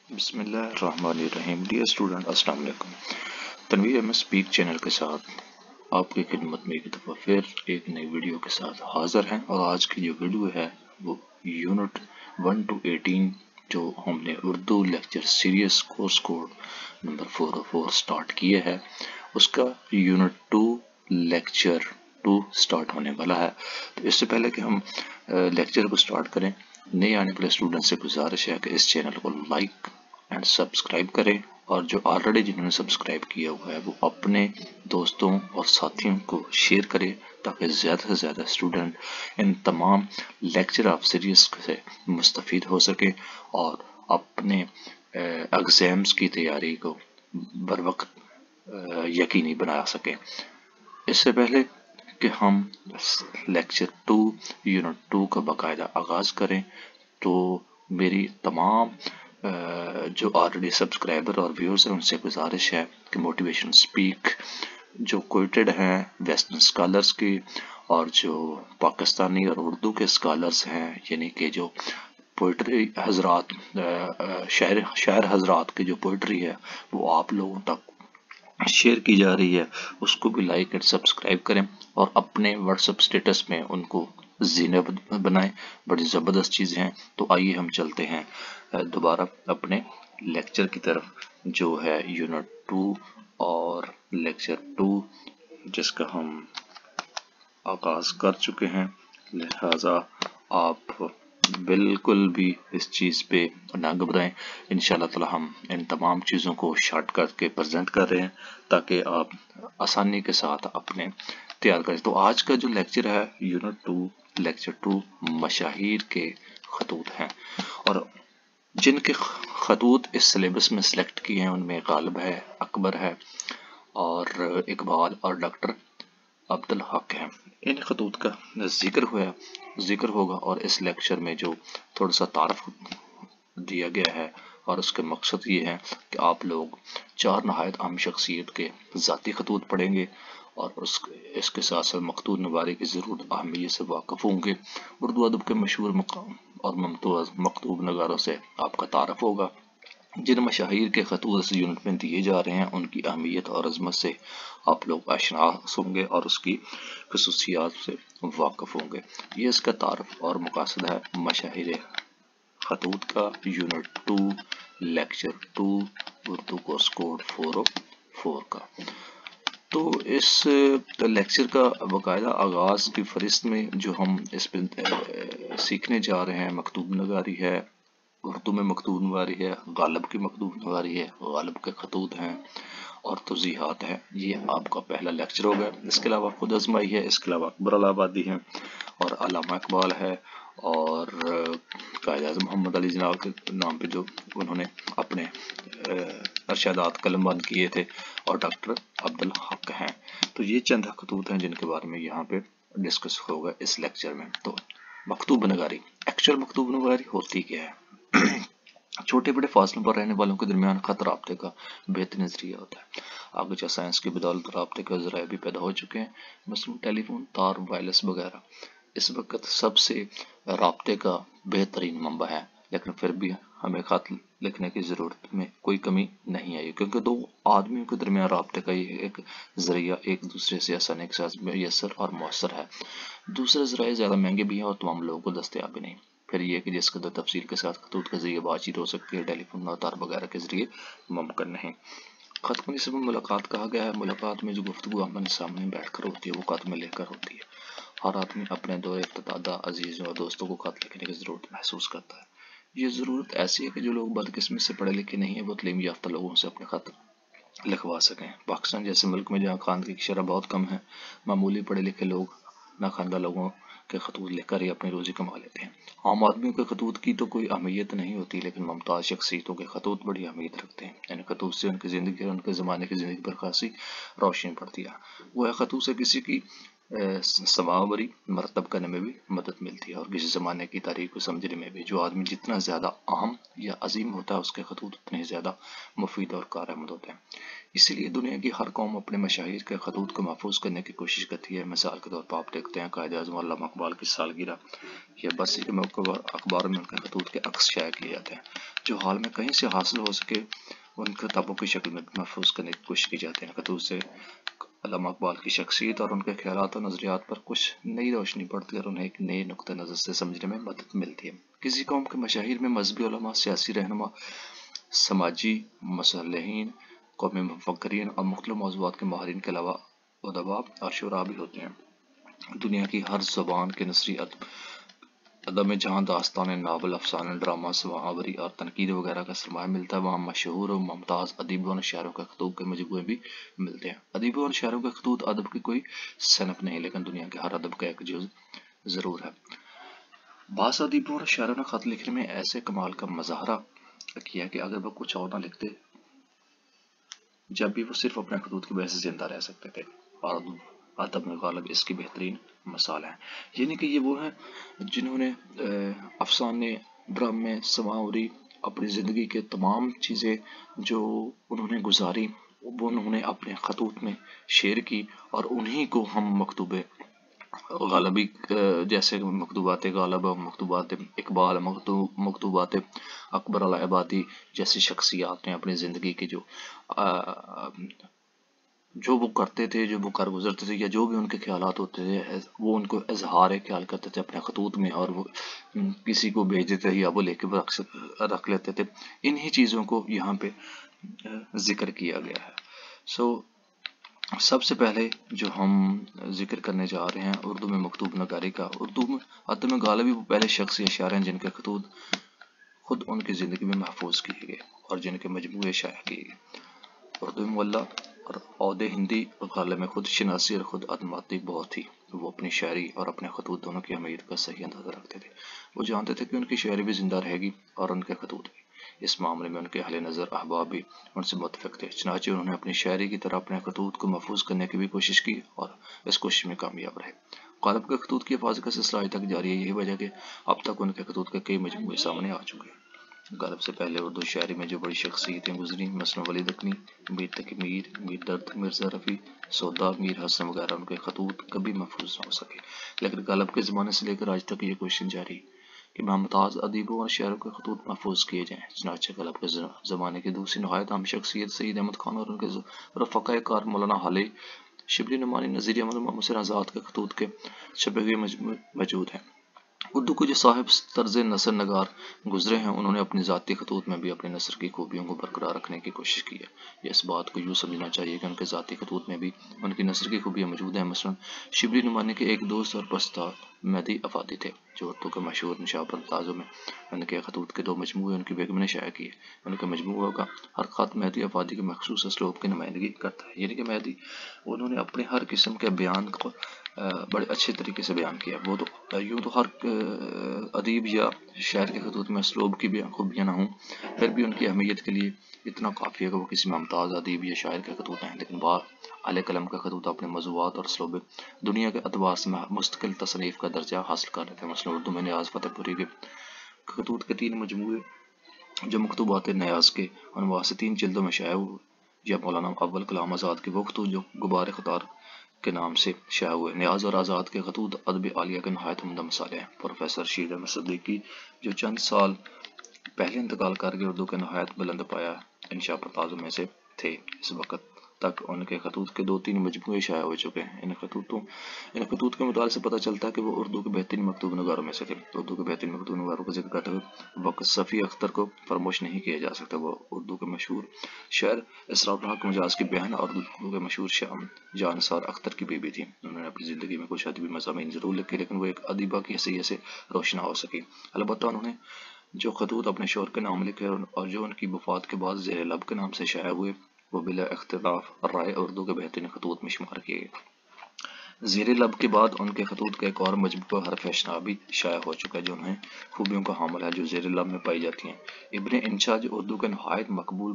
بسم اللہ الرحمن الرحیم۔ ڈیئر اسٹوڈنٹ، السلام علیکم۔ Tanveer M S speak channel کے ساتھ آپ کی خدمت میں ایک دفعہ پھر ایک نئی ویڈیو کے ساتھ حاضر ہیں، اور آج کی جو ویڈیو ہے وہ یونٹ 1 to 18 جو ہم نے Urdu lecture series course code number 404 start کیا ہے، اس کا یونٹ 2 لیکچر 2 سٹارٹ ہونے والا ہے۔ تو اس سے پہلے کہ ہم لیکچر کو سٹارٹ کریں، نئے آنے والے اسٹوڈنٹ سے گزارش ہے کہ اس چینل کو لائک اینڈ سبسکرائب کریں، اور جو آلریڈی جنہوں نے سبسکرائب کیا ہوا ہے وہ اپنے دوستوں اور ساتھیوں کو شیئر کریں تاکہ زیادہ سے زیادہ اسٹوڈنٹ ان تمام لیکچر آف سیریز سے مستفید ہو سکے اور اپنے ایگزامز کی تیاری کو بر وقت یقینی بنا سکیں۔ اس سے پہلے کہ ہم لیکچر 2 یونٹ 2 کا باقاعدہ آغاز کریں تو میری تمام جو آلریڈی سبسکرائبر اور ویورز ہیں ان سے گزارش ہے کہ موٹیویشن اسپیک جو کوئٹڈ ہیں ویسٹرن اسکالرس کی، اور جو پاکستانی اور اردو کے اسکالرس ہیں، یعنی کہ جو پوئٹری حضرات شاعر حضرات کی جو پوئٹری ہے وہ آپ لوگوں تک شیئر کی جا رہی ہے، اس کو بھی لائک اینڈ سبسکرائب کریں اور اپنے واٹس ایپ اسٹیٹس میں ان کو زینت بنائیں۔ بڑی زبردست چیزیں ہیں۔ تو آئیے ہم چلتے ہیں دوبارہ اپنے لیکچر کی طرف جو ہے یونٹ 2 اور لیکچر 2 جس کا ہم آغاز کر چکے ہیں، لہذا آپ بالکل بھی اس چیز پہ نہ گھبرائیں۔ انشاءاللہ تعالی ہم ان تمام چیزوں کو شارٹ کر کے پریزنٹ کر رہے ہیں تاکہ آپ آسانی کے ساتھ اپنے تیار کریں۔ تو آج کا جو لیکچر ہے یونٹ 2 لیکچر 2 مشاہیر کے خطوط ہیں، اور جن کے خطوط اس سلیبس میں سلیکٹ کیے ہیں ان میں غالب ہے، اکبر ہے، اور اقبال اور ڈاکٹر عبدالحق ہیں۔ ان خطوط کا ذکر ہوگا، اور اس لیکچر میں جو تھوڑا سا تعارف دیا گیا ہے اور اس کے مقصد یہ ہے کہ آپ لوگ 4 نہایت اہم شخصیت کے ذاتی خطوط پڑھیں گے اور اس کے ساتھ ساتھ مقتول نگاری کی ضرورت اہمیت سے واقف ہوں گے۔ اردو ادب کے مشہور مقام اور ممتاز مکتوب نگاروں سے آپ کا تعارف ہوگا۔ جن مشاہیر کے خطوط اس یونٹ میں دیے جا رہے ہیں ان کی اہمیت اور عظمت سے آپ لوگ آشنا ہوں گے اور اس کی خصوصیات سے واقف ہوں گے۔ یہ اس کا تعارف اور مقاصد ہے مشاہیر خطوط کا unit 2 lecture 2 Urdu course code 404 کا۔ تو اس لیکچر کا باقاعدہ آغاز کی فہرست میں جو ہم اس پہ سیکھنے جا رہے ہیں، مکتوب نگاری ہے، اردو میں مکتوب نگاری ہے، غالب کی مکتوب نگاری ہے، غالب کے خطوط ہیں اور توضیحات ہیں۔ یہ آپ کا پہلا لیکچر ہوگا۔ اس کے علاوہ خود ازمائی ہے، اس کے علاوہ اکبر الہٰبادی ہیں اور علامہ اقبال ہے، اور قائد اعظم محمد علی جناح کے نام پہ جو انہوں نے اپنے ارشادات قلم بند کیے تھے، اور ڈاکٹر عبدالحق ہیں۔ تو یہ چند خطوط ہیں جن کے بارے میں یہاں پہ ڈسکس ہوگا اس لیکچر میں۔ تو مکتوب نگاری، ایکچوئل مکتوب نگاری ہوتی کیا ہے؟ چھوٹے بڑے فاصلوں پر رہنے والوں کے درمیان خط رابطے کا بہترین ذریعہ ہوتا ہے۔ آگے چل سائنس کی بدولت رابطے کے ذرائع بھی پیدا ہو چکے ہیں، مثلاً ٹیلی فون، تار، وائرلیس وغیرہ۔ اس وقت سب سے رابطے کا بہترین منبع ہے، لیکن پھر بھی ہمیں خط لکھنے کی ضرورت میں کوئی کمی نہیں آئی، کیونکہ 2 آدمیوں کے درمیان رابطے کا یہ ایک ذریعہ ایک دوسرے سے آسانی کے ساتھ میسر اور مؤثر ہے۔ دوسرے ذرائع زیادہ مہنگے بھی ہیں اور تمام لوگوں کو دستیاب بھی نہیں۔ پھر یہ کہ جس قدر تفصیل کے ساتھ خطوط کے ذریعے بات چیت ہو سکتی ہے، ٹیلی فون اور تار وغیرہ کے ذریعے ممکن نہیں۔ خط کو جس میں ملاقات کہا گیا ہے، ملاقات میں جو گفتگو آمنے سامنے بیٹھ کر ہوتی ہے وہ خط میں لے کر ہوتی ہے۔ ہر آدمی اپنے دور افتادہ عزیزوں اور دوستوں کو خط لکھنے کی ضرورت محسوس کرتا ہے۔ یہ ضرورت ایسی ہے کہ جو لوگ بدقسمت سے پڑھے لکھے نہیں ہیں وہ تعلیم یافتہ لوگوں سے اپنے خط لکھوا سکیں۔ پاکستان جیسے ملک میں جہاں خواندگی کی شرح بہت کم ہے، معمولی پڑھے لکھے لوگ ناخواندہ لوگوں کے خطوط لکھ کر ہی اپنی روزی کما لیتے ہیں۔ عام آدمیوں کے خطوط کی تو کوئی اہمیت نہیں ہوتی، لیکن ممتاز شخصیتوں کے خطوط بڑی اہمیت رکھتے ہیں۔ یعنی خطوط سے ان کی زندگی اور ان کے زمانے کی زندگی پر خاصی روشنی پڑتی ہے۔ وہ ہے خطوط سے کسی کی سماوری مرتب کرنے میں بھی مدد ملتی ہے اور کسی زمانے کی تاریخ کو سمجھنے میں بھی۔ جو آدمی جتنا زیادہ اہم یا عظیم ہوتا ہے اس کے خطوط اتنے زیادہ مفید اور کارآمد ہوتے ہیں۔ اسی لیے دنیا کی ہر قوم اپنے مشاہیر کے خطوط کو محفوظ کرنے کی کوشش کرتی ہے۔ مثال کے طور پر آپ دیکھتے ہیں قائد اعظم علامہ اقبال کی سالگرہ یا برسی کے موقع پر اخبار میں ان کے خطوط کے عکس شائع کیے جاتے ہیں۔ جو حال میں کہیں سے حاصل ہو سکے ان کتابوں کی شکل میں محفوظ کرنے کی کوشش کی جاتی ہے۔ خطوط سے علامہ اقبال کی شخصیت اور ان کے خیالات اور نظریات پر کچھ نئی روشنی پڑتی ہے اور انہیں ایک نئے نقطہ نظر سے سمجھنے میں مدد ملتی ہے۔ کسی قوم کے مشاہیر میں مذہبی علماء، سیاسی رہنما، سماجی مصلحین، قومی مفکرین اور مختلف موضوعات کے ماہرین کے علاوہ ادباء اور شعراء بھی ہوتے ہیں۔ دنیا کی ہر زبان کے نثری ادب میں جہاں داستانیں، ناول، افسانے، ڈرامہ، سوانح اور تنقید وغیرہ کا سرمایہ ملتا ہے، وہاں مشہور اور ممتاز ادیبوں اور شاعروں کے خطوط کے مجموعے بھی ملتے ہیں۔ ادیبوں اور شاعروں کے خطوط ادب کی کوئی صنف نہیں، لیکن دنیا کے ہر ادب کا ایک جز ضرور ہے۔ بعض ادیبوں اور شاعروں نے خط لکھنے میں ایسے کمال کا مظاہرہ کیا کہ اگر وہ کچھ اور نہ لکھتے جب بھی وہ صرف اپنے خطوط کی وجہ سے زندہ رہ سکتے تھے، اور ادب میں غالب اس کی بہترین مثال ہیں۔ یعنی کہ یہ وہ ہیں جنہوں نے افسانے، ڈرامے، سوانح، اپنی زندگی کے تمام چیزیں جو انہوں نے گزاری وہ انہوں نے اپنے خطوط میں شیئر کی، اور انہی کو ہم مکتوب غالبی جیسے مکتوبات غالب، مکتوبات اقبال، مکتوبات اکبر العبادی جیسی شخصیات نے اپنی زندگی کے جو وہ کرتے تھے، جو وہ کر گزرتے تھے، یا جو بھی ان کے خیالات ہوتے تھے، وہ ان کو اظہار خیال کرتے تھے اپنے خطوط میں، اور وہ کسی کو بھیج دیتے تھے یا وہ لے کے رکھ لیتے تھے۔ انہی چیزوں کو یہاں پہ ذکر کیا گیا ہے۔ سب سے پہلے جو ہم ذکر کرنے جا رہے ہیں اردو میں مکتوب نگاری کا۔ اردو میں ادب میں غالبی وہ پہلے شخص یا شاعر ہیں جن کے خطوط خود ان کی زندگی میں محفوظ کیے گئے اور جن کے مجموعے شائع کیے گئے۔ اردو مولہ اور عود ہندی غالب میں خود شناسی اور خود اعتمادی بہت تھی۔ وہ اپنی شاعری اور اپنے خطوط دونوں کی اہمیت کا صحیح اندازہ رکھتے تھے۔ وہ جانتے تھے کہ ان کی شاعری بھی زندہ رہے گی اور ان کے خطوط بھی۔ اس معاملے میں ان کے اہل نظر احباب بھی ان سے متفق تھے، چنانچہ انہوں نے اپنی شاعری کی طرح اپنے خطوط کو محفوظ کرنے کی بھی کوشش کی اور اس کوشش میں کامیاب رہے۔ غالب کے خطوط کی حفاظت کا سلسلہ آج تک جاری ہے۔ یہی وجہ کہ اب تک ان کے خطوط کے کئی مجموعے سامنے آ چکے ہیں۔ غالب سے پہلے اردو شاعری میں جو بڑی شخصیتیں گزری، مثلاً ولی دکنی، میر تقی میر، میر درد، مرزا رفیع، سودا، میر حسن وغیرہ، ان کے خطوط کبھی محفوظ نہ ہو سکے، لیکن غالب کے زمانے سے لے کر آج تک یہ کوشش جاری کہ ممتاز ادیبوں اور شاعروں کے خطوط محفوظ کیے جائیں۔ چنانچہ غالب کے زمانے کی دوسری نہایت اہم شخصیت سید احمد خان اور ان کے رفقائے کار مولانا حالی، شبلی نعمانی، نذیر احمد، محمد حسین آزاد کے خطوط کے چھپے ہوئے موجود ہیں۔ اردو کے جو صاحب طرز نثر نگار گزرے ہیں، انہوں نے اپنی ذاتی خطوط میں بھی اپنے نثر کی خوبیوں کو برقرار رکھنے کی کوشش کی ہے۔ یہ اس بات کو یوں سمجھنا چاہیے کہ ان کے ذاتی خطوط میں بھی ان کی نثر کی خوبیاں موجود ہیں۔ مثلاً شبلی نعمانی کے ایک دوست اور پرستار مہدی افادی تھے، جو اردو کے مشہور نشاب اندازوں میں ان کے خطوط کے 2 مجموعے ان کی بیگم نے شائع کیے۔ ان کے مجموعوں کا ہر خط مہدی افادی کے مخصوص اسلوب کی نمائندگی کرتا ہے، یعنی کہ مہدی انہوں نے اپنے ہر قسم کے بیان کو بڑے اچھے طریقے سے بیان کیا۔ وہ تو یوں تو ہر ادیب یا شاعر کے خطوط میں اسلوب کی بھی خوبیاں نہ ہوں، پھر بھی ان کی اہمیت کے لیے اتنا کافی ہے کہ وہ کسی ممتاز ادیب یا شاعر کے خطوط ہیں، لیکن اہل قلم کا خطوط اپنے موضوعات اور اسلوب دنیا کے اعتبار سے مستقل تصنیف کا درجہ حاصل کر رہے تھے۔ مثلاً اردو میں نیاز فتح پوری کے خطوط کے 3 مجموعے جو مکتوبات نیاز کے عنوان سے 3 جلدوں میں شائع ہوئے، یا مولانا اول کلام آزاد کے وہ خطوط جو غبار خطار کے نام سے شائع ہوئے۔ نیاز اور آزاد کے خطوط ادب عالیہ کے نہایت عمدہ مثالیں ہیں۔ پروفیسر رشید احمد صدیقی جو چند سال پہلے انتقال کر کے اردو کے نہایت بلند پایہ انشا پردازوں میں سے تھے، اس وقت تک ان کے خطوط کے 2-3 مجموعے شائع ہو چکے ہیں۔ ان خطوط کے مطالعے سے پتہ چلتا ہے کہ وہ اردو کے بہترین مکتوب نگاروں میں سے تھے۔ اردو کے بہترین مکتوب نگاروں کا ذکر کرتے ہوئے وقت صفی اختر کو فراموش نہیں کیا جا سکتا۔ وہ اردو کے مشہور شاعر اسرار الحق مجاز کی بہن اور اردو کے مشہور جاں نثار اختر کی بیوی تھی۔ انہوں نے اپنی زندگی میں کچھ ادبی مضامین ضرور لکھے، لیکن وہ ایک ادیبہ کی حیثیت سے روشن نہ ہو سکی۔ البتہ انہوں نے جو خطوط اپنے شوہر کے نام لکھے اور جو ان کی وفات کے بعد زیر لب کے نام سے شائع ہوئے، وہ بلا اختلاف رائے اردو کے بہترین خطوط میں شمار کیے گئے۔ زیر لب کے بعد ان کے خطوط کا ایک اور مجموعہ حرف اشنابی شائع ہو چکا ہے، جو انہیں خوبیوں کا حامل ہے جو زیر لب میں پائی جاتی ہیں۔ ابن انشا جو اردو کے نہایت مقبول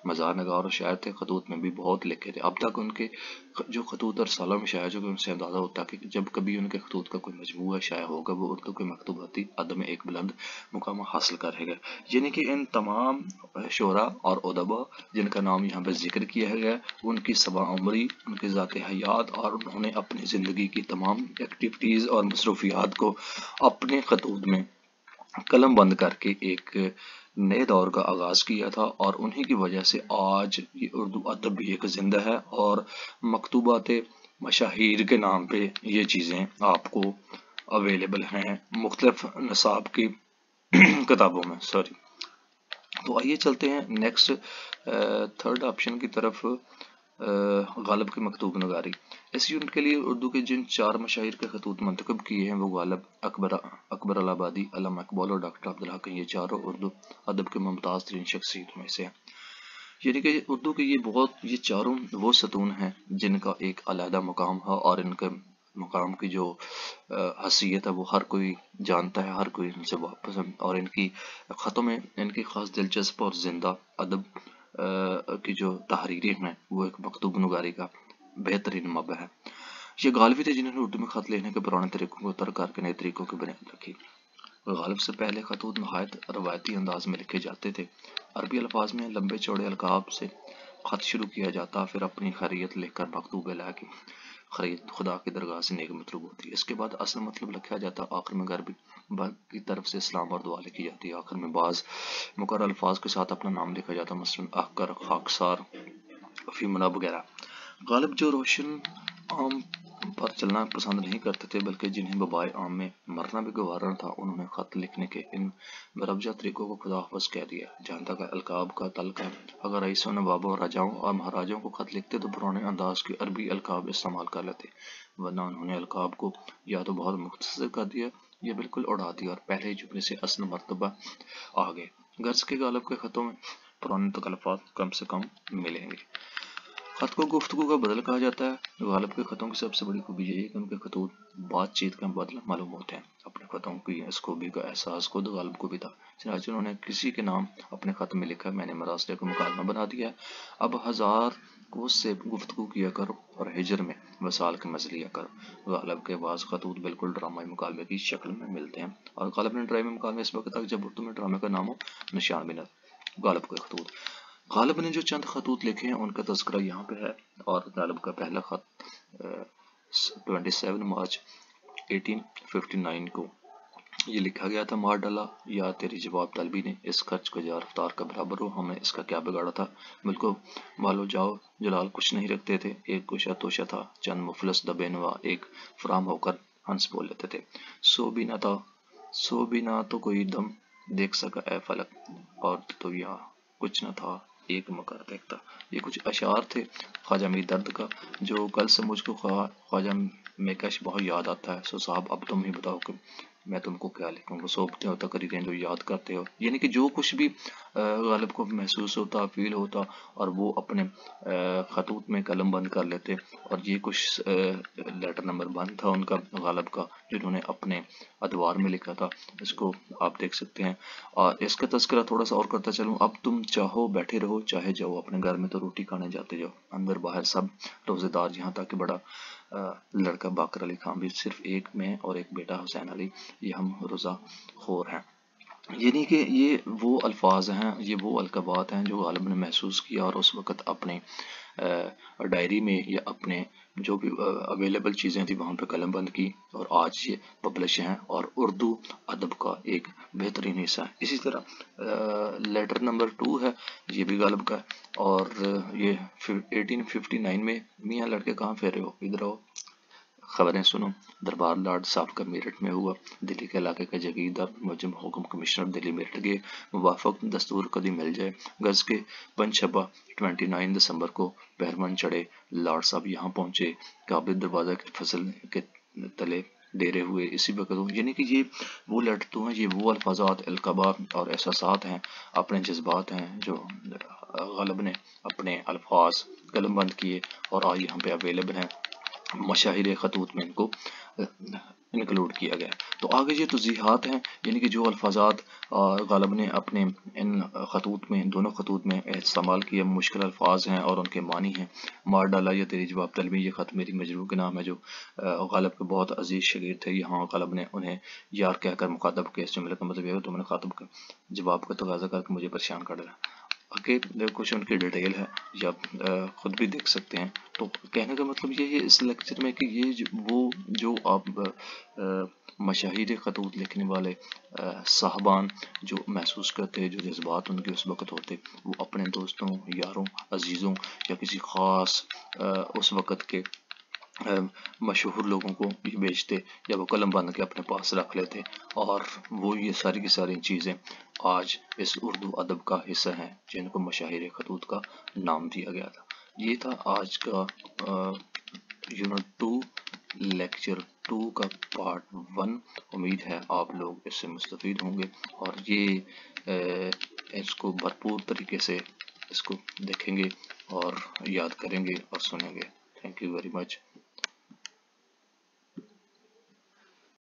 مزار نگار اور شاعر تھے، خطوط میں بھی بہت لکھے تھے۔ اب تک ان کے جو خطوط اور رسالوں میں شائع جو ان سے اندازہ ہوتا ہے کہ جب کبھی ان کے خطوط کا کوئی مجموعہ شائع ہوگا، وہ اردو کے مکتوباتی ادب میں ایک بلند مقام حاصل کرے گا۔ یعنی کہ ان تمام شعراء اور ادباء جن کا نام یہاں پہ ذکر کیا گیا، ان کی سبا عمری، ان کے ذات حیات اور انہوں نے اپنی زندگی کی تمام ایکٹیویٹیز اور مصروفیات کو اپنے خطوط میں قلم بند کر کے ایک نئے دور کا آغاز کیا تھا، اور انہی کی وجہ سے آج یہ اردو ادب بھی ایک زندہ ہے، اور مکتوبات مشاہیر کے نام پہ یہ چیزیں آپ کو اویلیبل ہیں مختلف نصاب کی کتابوں میں. سوری. تو آئیے چلتے ہیں نیکسٹ تھرڈ آپشن کی طرف. غالب کی مکتوب نگاری. اس یونٹ کے لیے اردو کے جن 4 مشاہیر کے خطوط منتخب کیے ہیں وہ غالب، اکبر الہ آبادی، علامہ اقبال اور ڈاکٹر عبدالحق، یہ چاروں اردو ادب کے ممتاز ترین شخصیتوں میں سے ہیں. یعنی کہ اردو کے یہ چاروں وہ ستون ہیں جن کا ایک علیحدہ مقام ہے، اور ان کے مقام کی جو حیثیت ہے وہ ہر کوئی جانتا ہے، ہر کوئی ان سے واپس ہے، اور ان کی خطوں میں ان کی خاص دلچسپ اور زندہ ادب کی جو تحریریں ہیں وہ ایک مکتوب نگاری کا بہترین منبع ہے. یہ غالب تھے جنہوں نے اردو میں خط لکھنے کے پرانے طریقوں کو ترک کر کے نئے طریقوں کی بنیاد رکھی. غالب سے پہلے خطوط نہایت روایتی انداز میں لکھے جاتے تھے. عربی الفاظ میں لمبے چوڑے القاب سے خط شروع کیا جاتا، پھر اپنی خیریت لکھ کر مکتوب الہ کی خرید خدا کی درگاہ سے نیک مطلوب ہوتی ہے. اس کے بعد اصل مطلب لکھا جاتا، آخر میں غربی کی طرف سے اسلام اور دعا لکھی جاتی ہے. آخر میں بعض مقرر الفاظ کے ساتھ اپنا نام لکھا جاتا، مثلاً احقر، خاکسار، فیمنا وغیرہ. غالب جو روشن عام پر چلنا پسند نہیں کرتے تھے، بلکہ جنہیں وبائے عام میں مرنا بھی گوارا تھا، انہوں نے خط لکھنے کے ان مربجہ طریقوں کو خدا حافظ کہہ دیا. جہاں تک القاب کا تعلق ہے، اگر رئیسوں، نوابوں اور راجاؤں اور مہاراجوں کو خط لکھتے تو پرانے انداز کے عربی القاب استعمال کر لیتے، ورنہ انہوں نے القاب کو یا تو بہت مختصر کر دیا یا بالکل اڑا دیا، اور پہلے جملے سے اصل مرتبہ آ گئے. غرض کے غالب کے خطوں میں پرانے تکلفات کم سے کم ملیں گے. خط کو گفتگو کا بدل کہا جاتا ہے. غالب کے خطوں کی سب سے بڑی خوبی یہی ہے کہ ان کے خطوط بات چیت کا بدل معلوم ہوتے ہیں. اپنے خطوں کی اس خوبی کا احساس خود غالب کو بھی تھا، چنانچہ انہوں نے کسی کے نام اپنے خط میں لکھا، میں نے مراسلے کو مکالمہ بنا دیا ہے، اب ہزار کو سے گفتگو کیا کرو اور ہجر میں وصال کے مزے لیا کرو. غالب کے بعض خطوط بالکل ڈرامائی مکالمے کی شکل میں ملتے ہیں، اور غالب نے ڈرامائی مکالمے اس وقت تک جب اردو میں ڈرامے کا نام و نشان بھی نہ. غالب کے خطوط. غالب نے جو چند خطوط لکھے ہیں ان کا تذکرہ یہاں پہ ہے، اور غالب کا پہلا خط 27 مارچ 1859 کو یہ لکھا گیا تھا: مار ڈالا یا تیری جواب طلبی نے، اس خرچ کو یا رفتار کا برابر ہو، ہمیں اس کا کیا بگاڑا تھا. ملکو مالو جاؤ جلال کچھ نہیں رکھتے تھے، ایک گوشہ توشہ تھا، چند مفلس دبے نوا ایک فراہم ہو کر ہنس بول لیتے تھے. سو بھی نہ تو کوئی دم دیکھ سکا اے فلک، اور تو یہاں کچھ نہ تھا ایک مکر دیکھتا. یہ کچھ اشعار تھے خواجہ میر درد کا، جو کل سے مجھ کو خواجہ میکش بہت یاد آتا ہے. سو صاحب اب تم ہی بتاؤ کہ میں تم کو کیا لکھوں. وہ سوپتے ہو تقریریں جو یاد کرتے ہو، یعنی کہ جو کچھ بھی غالب کو محسوس ہوتا، فیل ہوتا، اور وہ اپنے خطوط میں قلم بند کر لیتے. اور یہ کچھ لیٹر نمبر 1 تھا ان کا، غالب کا، جنہوں نے اپنے ادوار میں لکھا تھا. اس کو آپ دیکھ سکتے ہیں. اور اس کا تذکرہ تھوڑا سا اور کرتا چلوں: اب تم چاہو بیٹھے رہو چاہے جاؤ، اپنے گھر میں تو روٹی کھانے جاتے جاؤ، اندر باہر سب روزے دار، یہاں تک کہ بڑا لڑکا باقر علی خان بھی، صرف ایک میں اور ایک بیٹا حسین علی، یہ ہم روزہ خور ہیں. یعنی کہ یہ وہ الفاظ ہیں، یہ وہ القابات ہیں جو غالب نے محسوس کیا، اور اس وقت اپنے ڈائری میں یا اپنے جو بھی اویلیبل چیزیں تھیں وہاں پہ قلم بند کی، اور آج یہ پبلش ہیں اور اردو ادب کا ایک بہترین حصہ ہے. اسی طرح لیٹر نمبر 2 ہے، یہ بھی غالب کا ہے، اور یہ 1859 میں: میاں لڑکے کہاں پھیرے ہو، ادھر آؤ، خبریں سنو، دربار لاڈ صاحب کا میرٹھ میں ہوا، دلی کے علاقے کا جگیردار منجم حکم کمشنر دلی میرٹھ گئے، موافق دستور کدی مل جائے. غرض کے پنج شبہ 29 دسمبر کو بہرمن چڑھے، لاڈ صاحب یہاں پہنچے، قابل دروازہ کے فصل کے تلے ڈیرے ہوئے اسی وقت. یعنی کہ یہ وہ لیٹر تو ہیں، یہ وہ الفاظات، القابات اور احساسات ہیں، اپنے جذبات ہیں جو غالب نے اپنے الفاظ قلم بند کیے اور آج یہاں پہ اویلیبل ہیں. مشاہیر خطوط میں ان کو انکلوڈ کیا گیا. تو آگے یہ توضیحات ہیں، یعنی کہ جو الفاظات غالب نے اپنے ان خطوط میں، دونوں خطوط میں استعمال کیے، مشکل الفاظ ہیں اور ان کے معنی ہیں. مار ڈالا یا تیری جواب طلبی، یہ خط میری مجروح کے نام ہے، جو غالب کے بہت عزیز شاگرد تھے. یہاں غالب نے انہیں یار کہہ کر مخاطب کے اس جملے کا مطلب یہ ہے کہ تم نے خاطب کا جواب کا تقاضا کر کے مجھے پریشان کر ڈالا. آگے کچھ ان کی ڈیٹیل ہے، یا خود بھی دیکھ سکتے ہیں۔ تو کہنے کا مطلب یہ ہے اس لیکچر میں کہ یہ وہ جو آپ مشاہیر خطوط لکھنے والے صاحبان جو محسوس کرتے، جو جذبات ان کے اس وقت ہوتے، وہ اپنے دوستوں، یاروں، عزیزوں یا کسی خاص اس وقت کے مشہور لوگوں کو یہ بیچتے، یا وہ قلم بند کے اپنے پاس رکھ لیتے، اور وہ یہ ساری کی ساری چیزیں آج اس اردو ادب کا حصہ ہیں جن کو مشاہیر خطوط کا نام دیا گیا تھا۔ یہ تھا آج کا یونٹ 2 لیکچر 2 کا پارٹ 1۔ امید ہے آپ لوگ اس سے مستفید ہوں گے اور یہ اس کو بھرپور طریقے سے اس کو دیکھیں گے اور یاد کریں گے اور سنیں گے۔ Thank you very much.